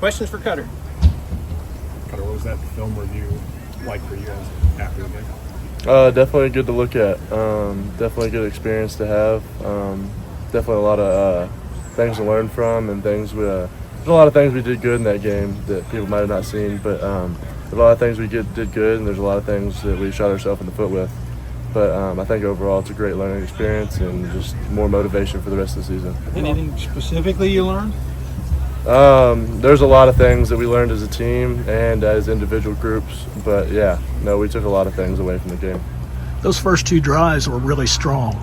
Questions for Cutter? Cutter, what was that film review like for you guys after the game? Definitely good to look at. Definitely a good experience to have. Definitely a lot of things to learn from, and things there's a lot of things we did good in that game that people might have not seen, but a lot of things we did good, and there's a lot of things that we shot ourselves in the foot with. But I think overall it's a great learning experience and just more motivation for the rest of the season. Anything specifically you learned? There's a lot of things that we learned as a team and as individual groups, but yeah, no, we took a lot of things away from the game. Those first 2 drives were really strong.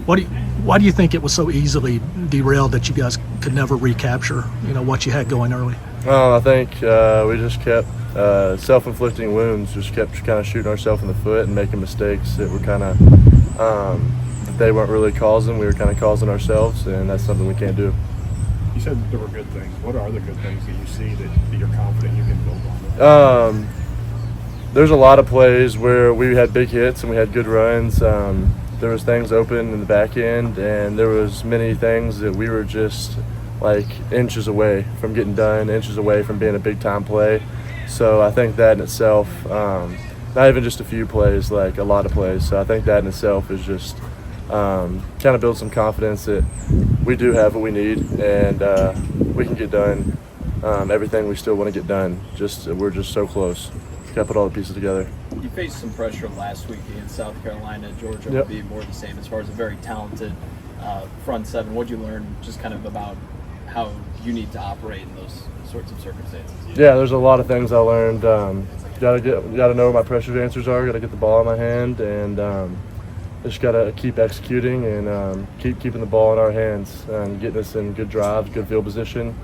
Why do you think it was so easily derailed that you guys could never recapture, what you had going early? I think we just kept self-inflicting wounds, just kept kind of shooting ourselves in the foot and making mistakes that were kind of they weren't really causing. We were kind of causing ourselves, and that's something we can't do. You said there were good things. What are the good things that you see that you're confident you can build on? There's a lot of plays where we had big hits and we had good runs. There was things open in the back end, and there was many things that we were just like inches away from getting done, inches away from being a big-time play. So I think that in itself, not even just a few plays, like a lot of plays. So I think that in itself is just kind of build some confidence that we do have what we need, and we can get done everything we still want to get done. We're just so close. Got to put all the pieces together. You faced some pressure last week against South Carolina. Georgia Yep. would be more the same as far as a very talented front seven. What did you learn just kind of about how you need to operate in those sorts of circumstances? Yeah, there's a lot of things I learned. Got to know where my pressure answers are. Got to get the ball in my hand, and just got to keep executing and keeping the ball in our hands and getting us in good drives, good field position,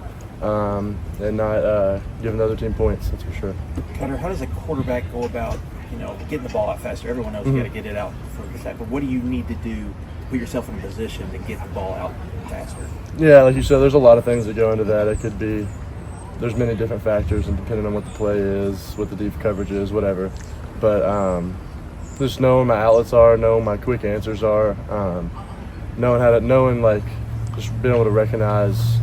and not giving the other team points. That's for sure. Cutter, how does a quarterback go about, getting the ball out faster? Everyone knows you got to get it out for the sack, but what do you need to do to put yourself in a position to get the ball out faster? Yeah, like you said, there's a lot of things that go into that. It could be, there's many different factors, and depending on what the play is, what the deep coverage is, whatever. But just knowing my outlets are, knowing my quick answers are, just being able to recognize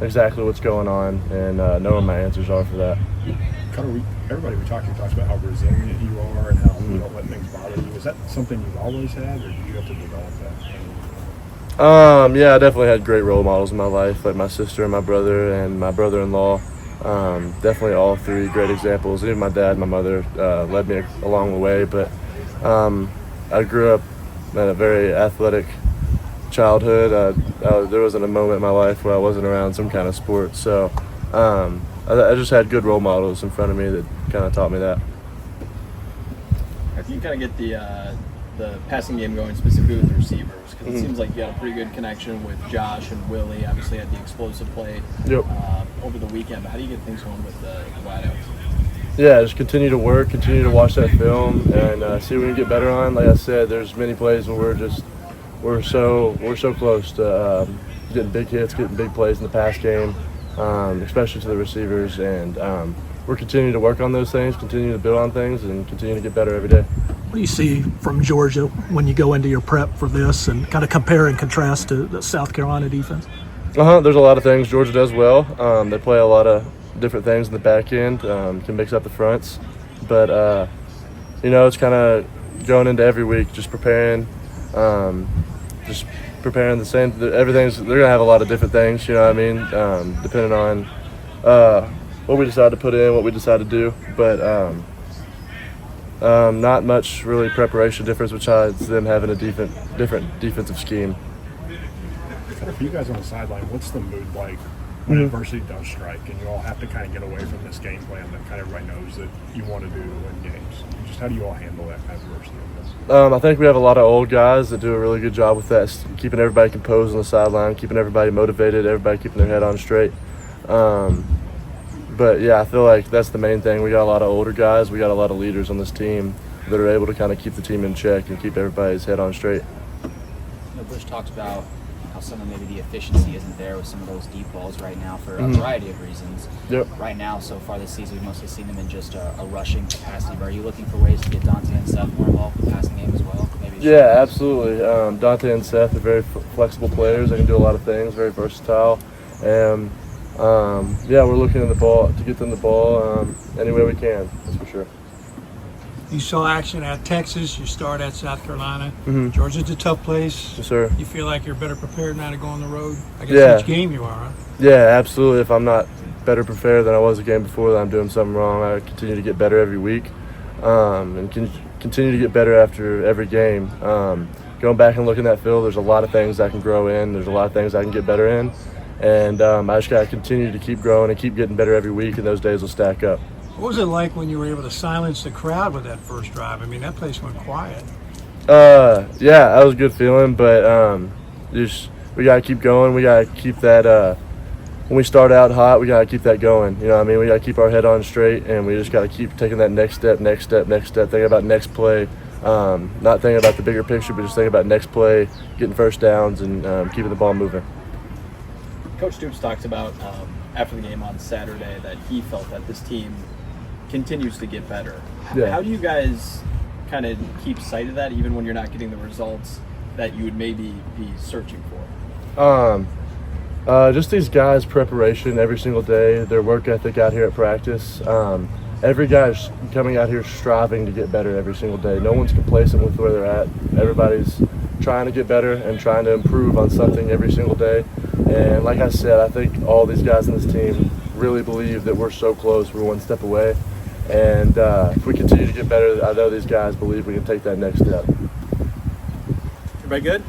exactly what's going on and knowing my answers are for that. Cutter, everybody we talked to talks about how resilient you are and how you don't let things bother you. Is that something you've always had, or did you have to develop that? Yeah, I definitely had great role models in my life, like my sister and my brother and my brother-in-law. Definitely all 3 great examples. Even my dad and my mother led me along the way, but I grew up in a very athletic childhood. There wasn't a moment in my life where I wasn't around some kind of sport, so I just had good role models in front of me that kind of taught me that. If you kind of get the passing game going specifically with the receivers, because it seems like you got a pretty good connection with Josh and Willie. Obviously had the explosive play over the weekend, but how do you get things going with the wideouts? Yeah, just continue to work, continue to watch that film, and see what we can get better on. Like I said, there's many plays where we're so close to getting big hits, getting big plays in the pass game, especially to the receivers, and we're continuing to work on those things, continue to build on things, and continue to get better every day. What do you see from Georgia when you go into your prep for this and kind of compare and contrast to the South Carolina defense? There's a lot of things Georgia does well. They play a lot of different things in the back end, can mix up the fronts, but it's kind of going into every week, just preparing the same. Everything's, they're gonna have a lot of different things, depending on what we decide to put in, what we decide to do, but not much really preparation difference besides them having a different defensive scheme. For you guys on the sideline, what's the mood like when adversity does strike and you all have to kind of get away from this game plan that kind of everybody knows that you want to do to win games? Just how do you all handle that kind of adversity? I think we have a lot of old guys that do a really good job with that, keeping everybody composed on the sideline, keeping everybody motivated, everybody keeping their head on straight. But yeah, I feel like that's the main thing. We got a lot of older guys, we got a lot of leaders on this team that are able to kind of keep the team in check and keep everybody's head on straight. Bush talked about how some of maybe the efficiency isn't there with some of those deep balls right now for a variety of reasons. Yep. Right now, so far this season, we've mostly seen them in just a rushing capacity. But are you looking for ways to get Dante and Sept more involved in the passing game as well? Yeah, absolutely. Dante and Sept are very flexible players. They can do a lot of things, very versatile. And yeah, we're looking at the ball to get them the ball any way we can. That's for sure. You saw action at Texas. You start at South Carolina. Mhm. Georgia's a tough place. Yes, sir. You feel like you're better prepared now to go on the road? I guess Yeah. each game you are, huh? Yeah, absolutely. If I'm not better prepared than I was the game before, then I'm doing something wrong. I continue to get better every week, and continue to get better after every game. Going back and looking at that film, there's a lot of things I can grow in. There's a lot of things I can get better in, and I just got to continue to keep growing and keep getting better every week, and those days will stack up. What was it like when you were able to silence the crowd with that first drive? I mean, that place went quiet. Yeah, that was a good feeling, but we gotta keep going. We gotta keep that. When we start out hot, we gotta keep that going. You know what I mean? We gotta keep our head on straight, and we just gotta keep taking that next step, thinking about next play. Not thinking about the bigger picture, but just thinking about next play, getting first downs, and keeping the ball moving. Coach Stoops talked about after the game on Saturday that he felt that this team continues to get better. Yeah. How do you guys kind of keep sight of that, even when you're not getting the results that you would maybe be searching for? Just these guys' preparation every single day, their work ethic out here at practice. Every guy's coming out here striving to get better every single day. No one's complacent with where they're at. Everybody's trying to get better and trying to improve on something every single day. And like I said, I think all these guys in this team really believe that we're so close, we're one step away. And if we continue to get better, I know these guys believe we can take that next step. Everybody good?